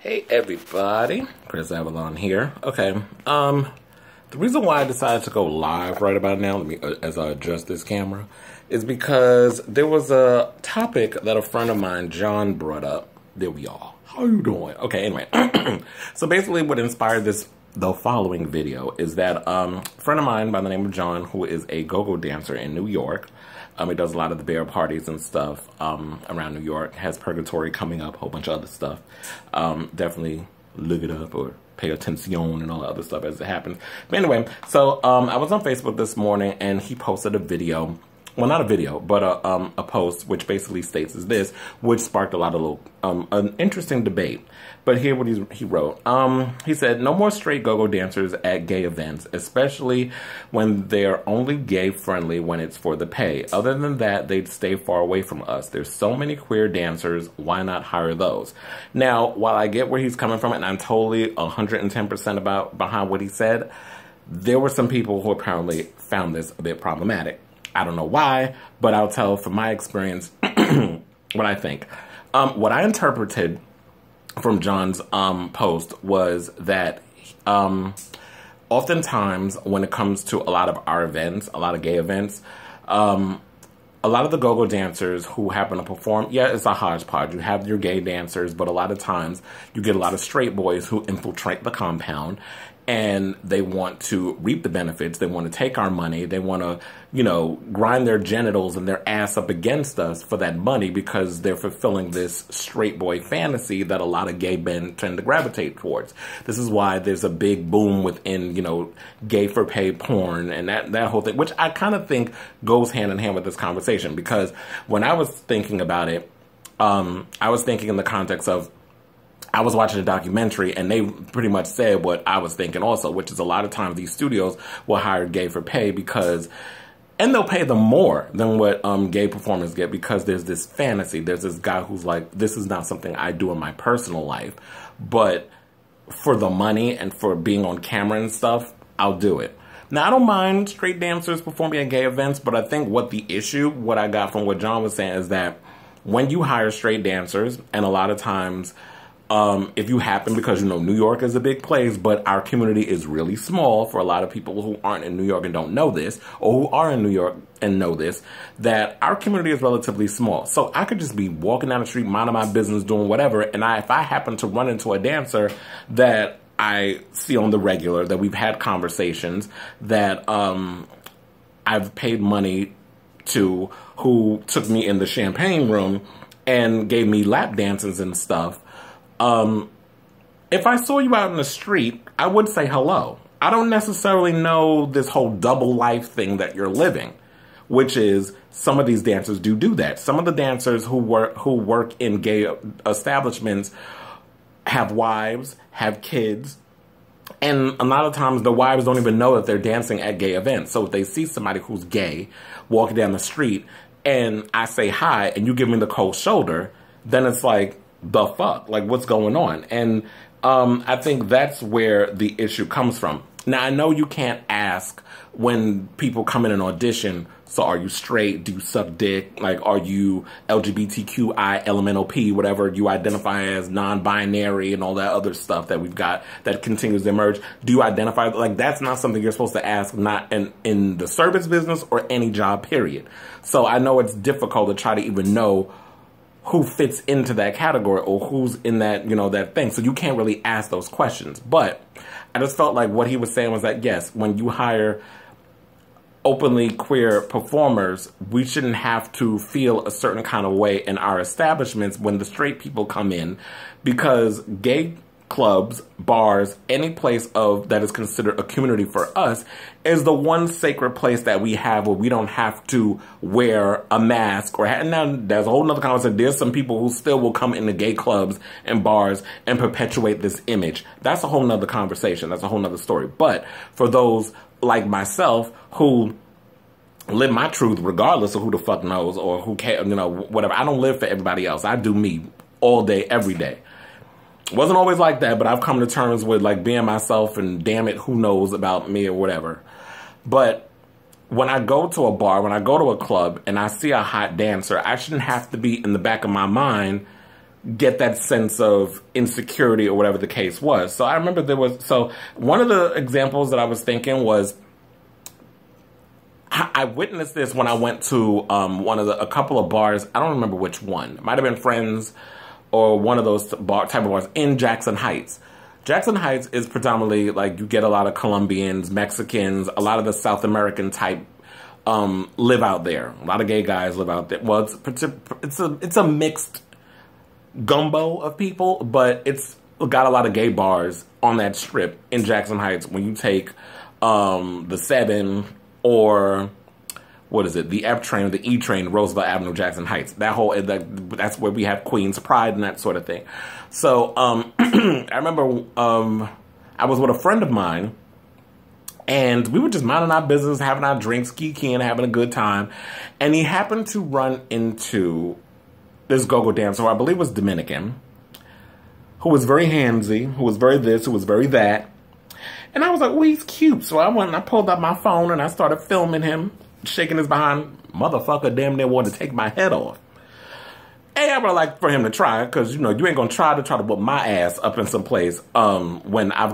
Hey everybody, Chris Avalon here. Okay, the reason why I decided to go live right about now, as I adjust this camera, is because there was a topic that a friend of mine, John, brought up. There we are. How you doing? Okay, anyway, so basically what inspired the following video is that a friend of mine by the name of John, who is a go-go dancer in New York, he does a lot of the bear parties and stuff around New York, has Purgatory coming up, a whole bunch of other stuff. Definitely look it up or pay attention and all that other stuff as it happens. But anyway, so I was on Facebook this morning and he posted a video. Well, not a video, but a post which basically states is this, which sparked a lot of an interesting debate. But here what he wrote. He said, "No more straight go-go dancers at gay events, especially when they're only gay-friendly when it's for the pay. Other than that, they'd stay far away from us. There's so many queer dancers. Why not hire those?" Now, while I get where he's coming from, and I'm totally 110% behind what he said, there were some people who apparently found this a bit problematic. I don't know why, but I'll tell from my experience what I think. What I interpreted from John's post was that oftentimes when it comes to a lot of our events, a lot of gay events, a lot of the go-go dancers who happen to perform, yeah, it's a hodgepodge. You have your gay dancers, but a lot of times you get a lot of straight boys who infiltrate the compound and they want to reap the benefits. They want to take our money. They want to, grind their genitals and their ass up against us for that money because they're fulfilling this straight boy fantasy that a lot of gay men tend to gravitate towards. This is why there's a big boom within, gay for pay porn and that whole thing, which I kind of think goes hand in hand with this conversation because when I was thinking about it, I was thinking in the context of I was watching a documentary and they pretty much said what I was thinking also, which is a lot of times these studios will hire gay for pay and they'll pay them more than what gay performers get because there's this fantasy. There's this guy who's like, this is not something I do in my personal life, but for the money and for being on camera and stuff, I'll do it. Now, I don't mind straight dancers performing at gay events, but I think what I got from what John was saying is that when you hire straight dancers, and a lot of times, if you happen, because, New York is a big place, but our community is really small for a lot of people who aren't in New York and don't know this, or who are in New York and know this, that our community is relatively small. So I could just be walking down the street, minding my business, doing whatever, and if I happen to run into a dancer that I see on the regular, that we've had conversations, that I've paid money to, who took me in the champagne room and gave me lap dances and stuff, if I saw you out in the street, I would say hello. I don't necessarily know this whole double life thing that you're living, which is some of these dancers do that. Some of the dancers who work in gay establishments have wives, have kids, and a lot of times the wives don't even know that they're dancing at gay events. So if they see somebody who's gay walking down the street and I say hi and you give me the cold shoulder, then it's like, the fuck? Like, what's going on? And I think that's where the issue comes from. Now, I know you can't ask when people come in and audition, so are you straight? Do you suck dick? Like, are you LGBTQI, LMNOP, whatever you identify as, non-binary and all that other stuff that we've got that continues to emerge? Do you identify? Like, that's not something you're supposed to ask, not in the service business or any job, period. So I know it's difficult to try to even know who fits into that category or who's in that, that thing. So you can't really ask those questions. But I just felt like what he was saying was that, yes, when you hire openly queer performers, we shouldn't have to feel a certain kind of way in our establishments when the straight people come in, because gay clubs, bars, any place that is considered a community for us is the one sacred place that we have where we don't have to wear a mask and now there's a whole nother conversation. There's some people who still will come into gay clubs and bars and perpetuate this image. That's a whole nother conversation. That's a whole nother story. But for those like myself who live my truth regardless of who the fuck knows or who cares, whatever. I don't live for everybody else. I do me all day, every day. Wasn't always like that, but I've come to terms with like being myself and damn it, who knows about me or whatever. But when I go to a bar, when I go to a club and I see a hot dancer, I shouldn't have to be in the back of my mind get that sense of insecurity or whatever the case was. So I remember one of the examples that I was thinking was, I witnessed this when I went to a couple of bars. I don't remember which one. It might have been Friends or one of those type of bars in Jackson Heights. Jackson Heights is predominantly, like, you get a lot of Colombians, Mexicans, a lot of the South American type live out there. A lot of gay guys live out there. Well, it's a mixed gumbo of people, but it's got a lot of gay bars on that strip in Jackson Heights. When you take the 7 or what is it, the F train, the E train, Roosevelt Avenue, Jackson Heights. That's where we have Queen's Pride and that sort of thing. So I remember I was with a friend of mine, and we were just minding our business, having our drinks, kikiing, having a good time, and he happened to run into this go-go dancer, who I believe was Dominican, who was very handsy, who was very this, who was very that. And I was like, oh, he's cute. So I went and I pulled up my phone and I started filming him, shaking his behind. Motherfucker damn near wanted to take my head off. Hey, I would like for him to try, because, you know, you ain't gonna try to whip my ass up in some place when I've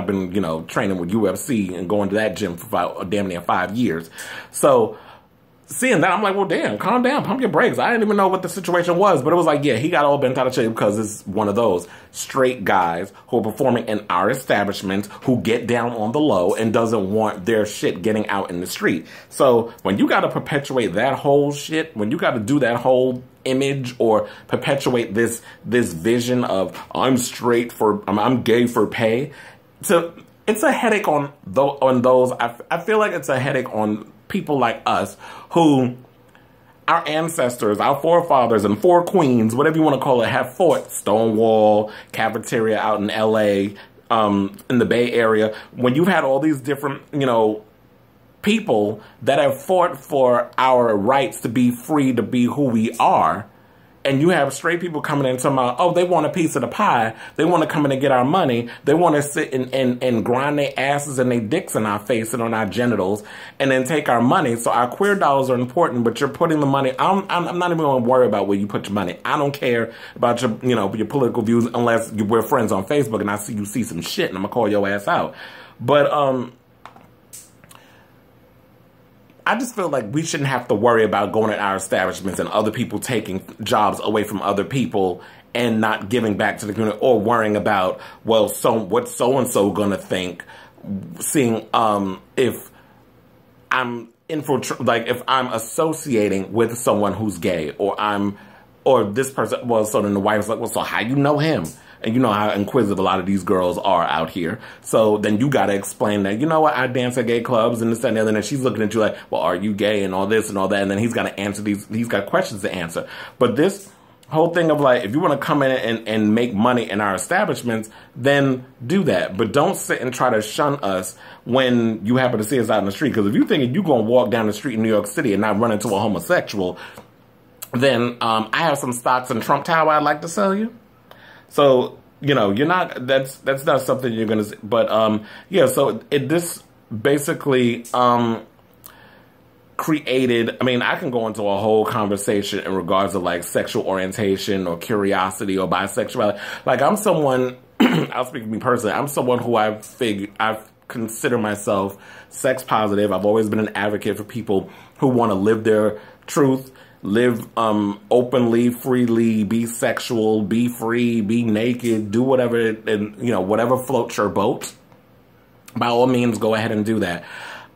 been, you know, training with UFC and going to that gym for about damn near 5 years. So seeing that, I'm like, well, damn, calm down, pump your brakes. I didn't even know what the situation was, but it was like, yeah, he got all bent out of shape because it's one of those straight guys who are performing in our establishments who get down on the low and doesn't want their shit getting out in the street. So when you got to perpetuate that whole shit, when you got to do that whole image or perpetuate this vision of I'm gay for pay, so it's a headache on those. I feel like it's a headache on people like us who, our ancestors, our forefathers and four queens, whatever you want to call it, have fought. Stonewall, Cafeteria out in LA, in the Bay Area. When you've had all these different, you know, people that have fought for our rights to be free, to be who we are, and you have straight people coming in and talking about, oh, they want a piece of the pie. They want to come in and get our money. They want to sit and grind their asses and their dicks in our face and on our genitals and then take our money. So our queer dollars are important, but you're putting the money. I'm not even going to worry about where you put your money. I don't care about your, you know, your political views unless we're friends on Facebook and I see you see some shit and I'm going to call your ass out. But, I just feel like we shouldn't have to worry about going at our establishments and other people taking jobs away from other people and not giving back to the community, or worrying about, well, what's so-and-so going to think, seeing if I'm if I'm associating with someone who's gay, or this person, well, so then the wife's like, well, so how you know him? And you know how inquisitive a lot of these girls are out here. So then you got to explain that, you know what, I dance at gay clubs and this and the other. And she's looking at you like, well, are you gay and all this and all that? And then he's got to answer he's got questions to answer. But this whole thing of like, if you want to come in and make money in our establishments, then do that. But don't sit and try to shun us when you happen to see us out in the street. Because if you're thinking you're going to walk down the street in New York City and not run into a homosexual, then I have some stocks in Trump Tower I'd like to sell you. So, you know, you're not, that's not something you're going to, but, yeah, so this basically, created, I mean, I can go into a whole conversation in regards to like sexual orientation or curiosity or bisexuality. Like, I'm someone, I'll speak to me personally, I'm someone who I consider myself sex positive. I've always been an advocate for people who want to live their truth, live openly, freely, be sexual, be free, be naked, do whatever, and you know, whatever floats your boat. By all means, go ahead and do that.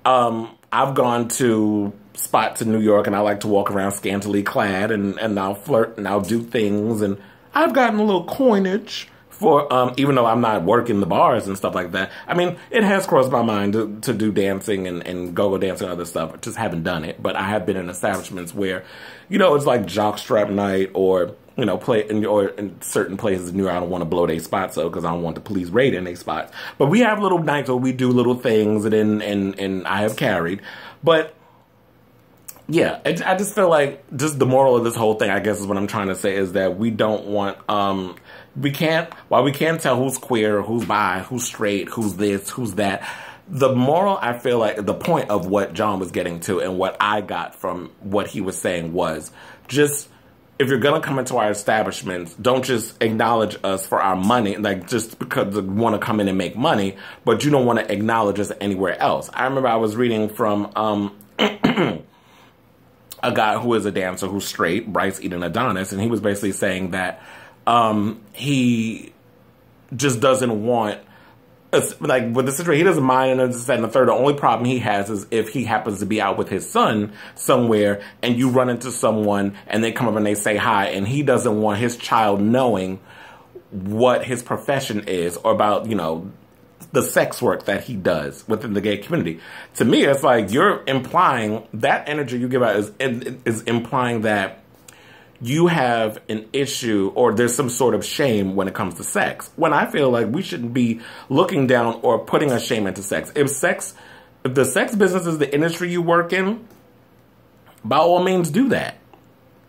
I've gone to spots in New York and I like to walk around scantily clad and I'll flirt and I'll do things, and I've gotten a little coinage for, even though I'm not working the bars and stuff like that. I mean, it has crossed my mind to do dancing and go-go dancing and other stuff. I just haven't done it. But I have been in establishments where, you know, it's like jockstrap night, or, you know, or in certain places in New York, I don't want to blow their spots out because I don't want the police raiding their spots. But we have little nights where we do little things, and I have carried. But yeah, I just feel like just the moral of this whole thing, I guess, is what I'm trying to say, is that we don't want, while we can't tell who's queer, who's bi, who's straight, who's this, who's that, the moral, I feel like the point of what John was getting to and what I got from what he was saying was just if you're going to come into our establishments, don't just acknowledge us for our money, like just because you want to come in and make money, but you don't want to acknowledge us anywhere else. I remember I was reading from a guy who is a dancer who's straight, Bryce Eden Adonis, and he was basically saying that he just doesn't want, like with the situation, he doesn't mind and this and the third. The only problem he has is if he happens to be out with his son somewhere and you run into someone and they come up and they say hi, and he doesn't want his child knowing what his profession is or about, you know, the sex work that he does within the gay community. To me, it's like you're implying that energy you give out is implying that you have an issue or there's some sort of shame when it comes to sex. When I feel like we shouldn't be looking down or putting a shame into sex. If the sex business is the industry you work in, by all means do that.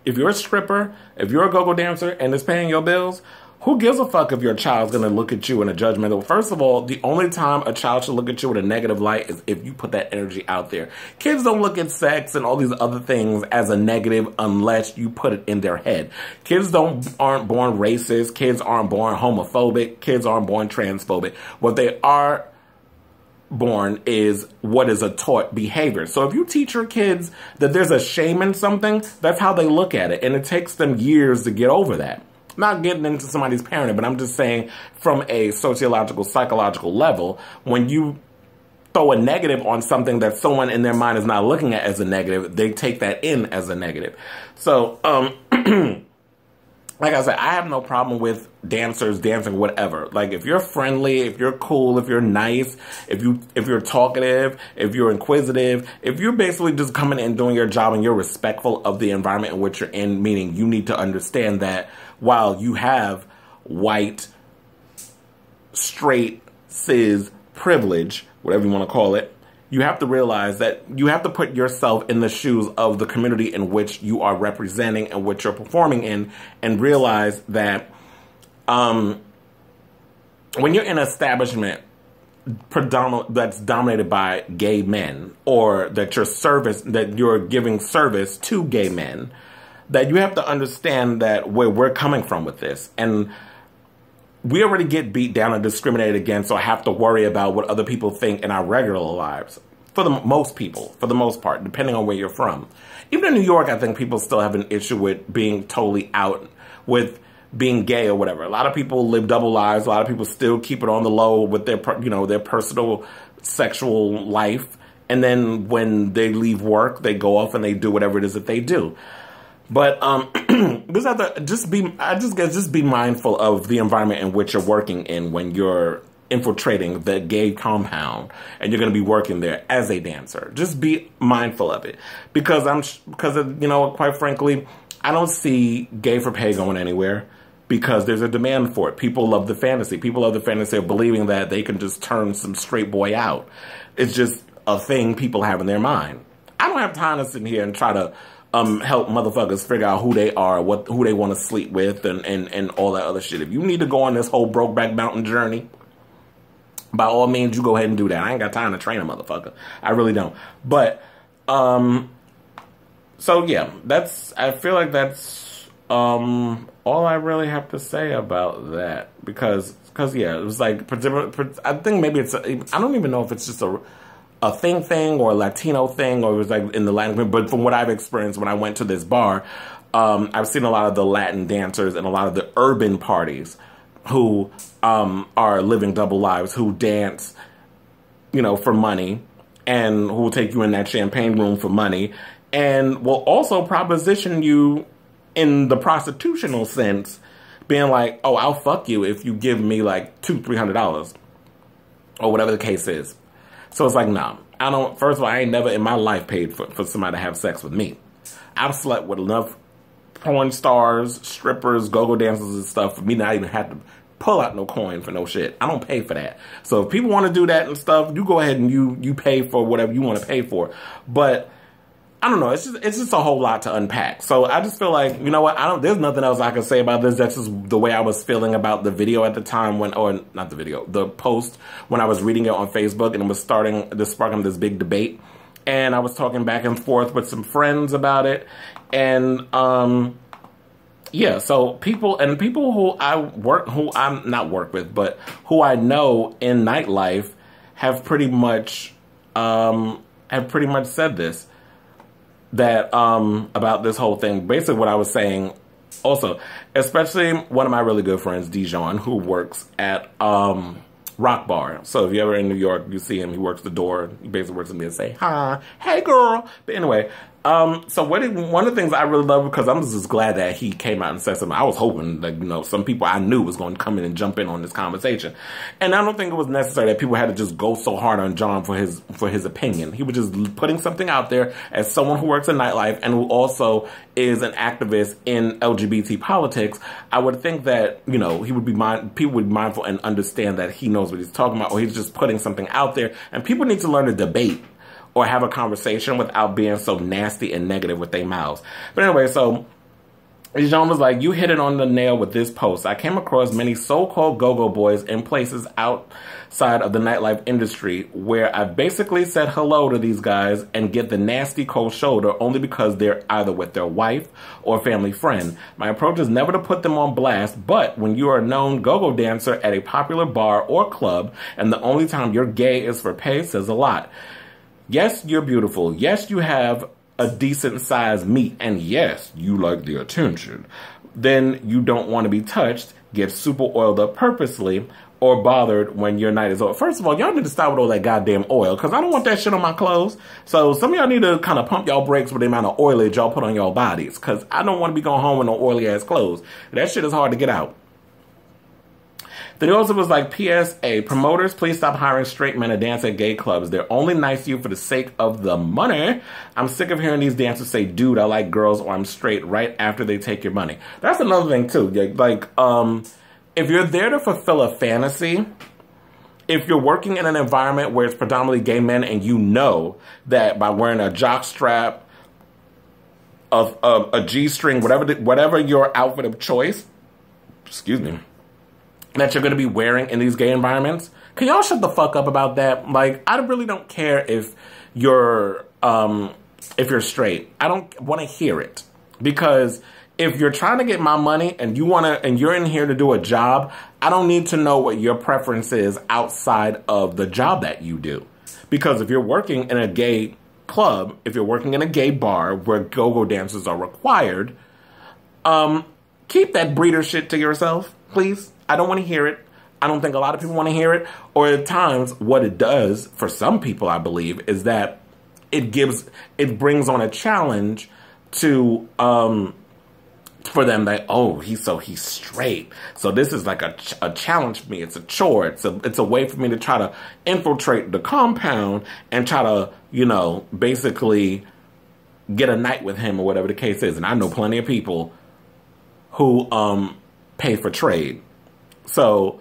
If you're a stripper, if you're a go-go dancer and it's paying your bills, who gives a fuck if your child's going to look at you in a judgmental? First of all, the only time a child should look at you in a negative light is if you put that energy out there. Kids don't look at sex and all these other things as a negative unless you put it in their head. Kids aren't born racist. Kids aren't born homophobic. Kids aren't born transphobic. What they are born is what is a taught behavior. So if you teach your kids that there's a shame in something, that's how they look at it. And it takes them years to get over that. Not getting into somebody's parenting, but I'm just saying from a sociological, psychological level, when you throw a negative on something that someone in their mind is not looking at as a negative, they take that in as a negative. So, like I said, I have no problem with dancers dancing, whatever. Like, if you're friendly, if you're cool, if you're nice, if you're talkative, if you're inquisitive, if you're basically just coming in doing your job and you're respectful of the environment in which you're in, meaning you need to understand that while you have white, straight, cis privilege, whatever you want to call it, you have to realize that you have to put yourself in the shoes of the community in which you are representing and which you're performing in, and realize that when you're in an establishment that's dominated by gay men, or that you're giving service to gay men, that you have to understand that where we're coming from with this. And we already get beat down and discriminated against or have to worry about what other people think in our regular lives. For the most people, for the most part, depending on where you're from. Even in New York, I think people still have an issue with being totally out with being gay or whatever. A lot of people live double lives. A lot of people still keep it on the low with their, their personal sexual life. And then when they leave work, they go off and they do whatever it is that they do. But just be mindful of the environment in which you're working in when you're infiltrating the gay compound and you're going to be working there as a dancer. Just be mindful of it, because quite frankly, I don't see gay for pay going anywhere, because there's a demand for it. People love the fantasy. People love the fantasy of believing that they can just turn some straight boy out. It's just a thing people have in their mind. I don't have time to sit here and try to help motherfuckers figure out who they are, who they want to sleep with, and all that other shit. If you need to go on this whole Brokeback Mountain journey, by all means, you go ahead and do that. I ain't got time to train a motherfucker. I really don't. But, so yeah, I feel like that's, all I really have to say about that. Because yeah, it was like, I think maybe I don't even know if it's just a thing or a Latino thing, or it was like in the Latin, but from what I've experienced when I went to this bar, I've seen a lot of the Latin dancers and a lot of the urban parties who are living double lives, who dance, for money, and who will take you in that champagne room for money, and will also proposition you in the prostitutional sense, being like, oh, I'll fuck you if you give me like $200-300, or whatever the case is. So it's like, nah, I don't, first of all, I ain't never in my life paid for somebody to have sex with me. I've slept with enough porn stars, strippers, go-go dancers and stuff for me not even have to pull out no coin for no shit. I don't pay for that. So if people want to do that and stuff, you go ahead and you pay for whatever you want to pay for. But I don't know. It's just a whole lot to unpack. So I just feel like, you know what? There's nothing else I can say about this. That's just the way I was feeling about the video at the time the post when I was reading it on Facebook, and it was sparking this big debate. And I was talking back and forth with some friends about it. And, yeah, so people who I'm not work with, but who I know in nightlife have pretty much said this, that about this whole thing. Basically what I was saying also, especially one of my really good friends, Dijon, who works at Rock Bar. So if you're ever in New York, you see him, he works the door. He basically works with me and say, hi, hey girl. But anyway, so one of the things I really love, because I'm just glad that he came out and said something. I was hoping that, you know, some people I knew was going to come in and jump in on this conversation. And I don't think it was necessary that people had to just go so hard on John for his opinion. He was just putting something out there as someone who works in nightlife and who also is an activist in LGBT politics. I would think that, you know, people would be mindful and understand that he knows what he's talking about, or he's just putting something out there. And people need to learn to debate or have a conversation without being so nasty and negative with their mouths. But anyway, so Jean was like, you hit it on the nail with this post. I came across many so-called go-go boys in places outside of the nightlife industry where I basically said hello to these guys and get the nasty cold shoulder only because they're either with their wife or family friend. My approach is never to put them on blast, but when you are a known go-go dancer at a popular bar or club and the only time you're gay is for pay says a lot. Yes, you're beautiful. Yes, you have a decent sized meat. And yes, you like the attention. Then you don't want to be touched, get super oiled up purposely, or bothered when your night is over. First of all, y'all need to stop with all that goddamn oil, because I don't want that shit on my clothes. So some of y'all need to kind of pump y'all brakes with the amount of oilage y'all put on y'all bodies, because I don't want to be going home with no oily ass clothes. That shit is hard to get out. Then he also was like, PSA, promoters, please stop hiring straight men to dance at gay clubs. They're only nice to you for the sake of the money. I'm sick of hearing these dancers say, dude, I like girls, or I'm straight, right after they take your money. That's another thing, too. Like, if you're there to fulfill a fantasy, if you're working in an environment where it's predominantly gay men and you know that by wearing a jock strap, a G-string, whatever your outfit of choice, excuse me, that you're going to be wearing in these gay environments, can y'all shut the fuck up about that? Like, I really don't care if you're straight. I don't want to hear it, because if you're trying to get my money and you're in here to do a job, I don't need to know what your preference is outside of the job that you do. Because if you're working in a gay club, if you're working in a gay bar where go-go dancers are required, keep that breeder shit to yourself, please. I don't want to hear it. I don't think a lot of people want to hear it. Or at times, what it does for some people, I believe, is that it brings on a challenge to, for them that, oh, he's straight. So this is like a challenge for me. It's a chore. It's a way for me to try to infiltrate the compound and try to, you know, basically get a night with him or whatever the case is. And I know plenty of people who, pay for trade. So,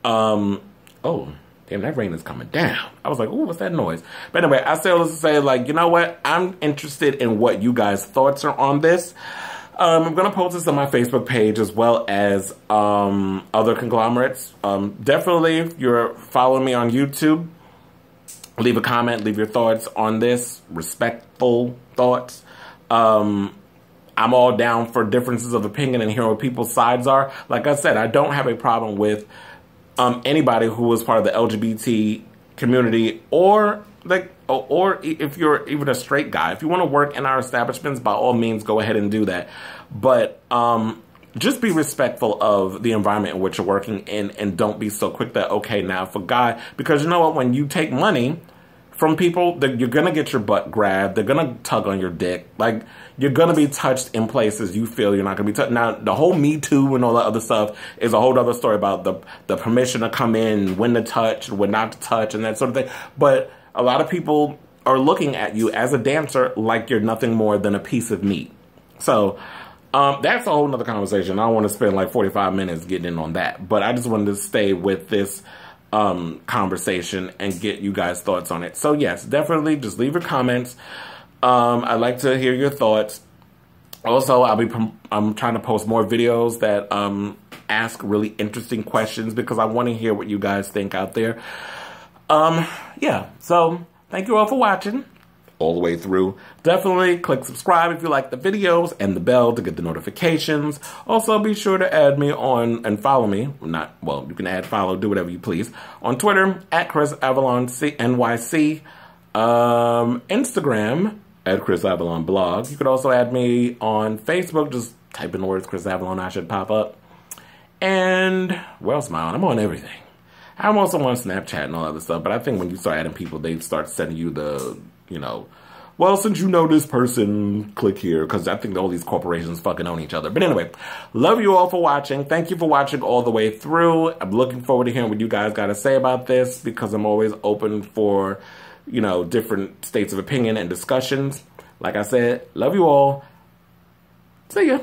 oh, damn, that rain is coming down. I was like, ooh, what's that noise? But anyway, I say all this to say, like, you know what? I'm interested in what you guys' thoughts are on this. I'm going to post this on my Facebook page as well as other conglomerates. Definitely, if you're following me on YouTube, leave a comment, leave your thoughts on this, respectful thoughts. I'm all down for differences of opinion and hearing what people's sides are. Like I said, I don't have a problem with anybody who is part of the LGBT community, or if you're even a straight guy. If you want to work in our establishments, by all means, go ahead and do that. But just be respectful of the environment in which you're working in, and don't be so quick that, okay, now for guy, because you know what, when you take money from people, you're going to get your butt grabbed. They're going to tug on your dick. Like, you're going to be touched in places you feel you're not going to be touched. Now, the whole Me Too and all that other stuff is a whole other story about the permission to come in, when to touch, when not to touch, and that sort of thing. But a lot of people are looking at you as a dancer like you're nothing more than a piece of meat. So, that's a whole nother conversation. I don't want to spend like 45 minutes getting in on that. But I just wanted to stay with this conversation and get you guys' thoughts on it. So yes, definitely just leave your comments. I'd like to hear your thoughts. Also, I'm trying to post more videos that ask really interesting questions, because I want to hear what you guys think out there. Yeah, so thank you all for watching. all the way through. Definitely click subscribe if you like the videos and the bell to get the notifications. Also, be sure to add me on and follow me. You can add, follow, do whatever you please. On Twitter, at Chris Avalon NYC. Instagram, at Chris Avalon Blog. You could also add me on Facebook. Just type in the words Chris Avalon, I should pop up. And where else am I on? I'm on everything. I'm also on Snapchat and all other stuff, but I think when you start adding people, they start sending you the, well, since you know this person, click here, because I think all these corporations fucking own each other. But anyway, love you all for watching. Thank you for watching all the way through. I'm looking forward to hearing what you guys got to say about this, because I'm always open for, different states of opinion and discussions. Like I said, love you all. See ya.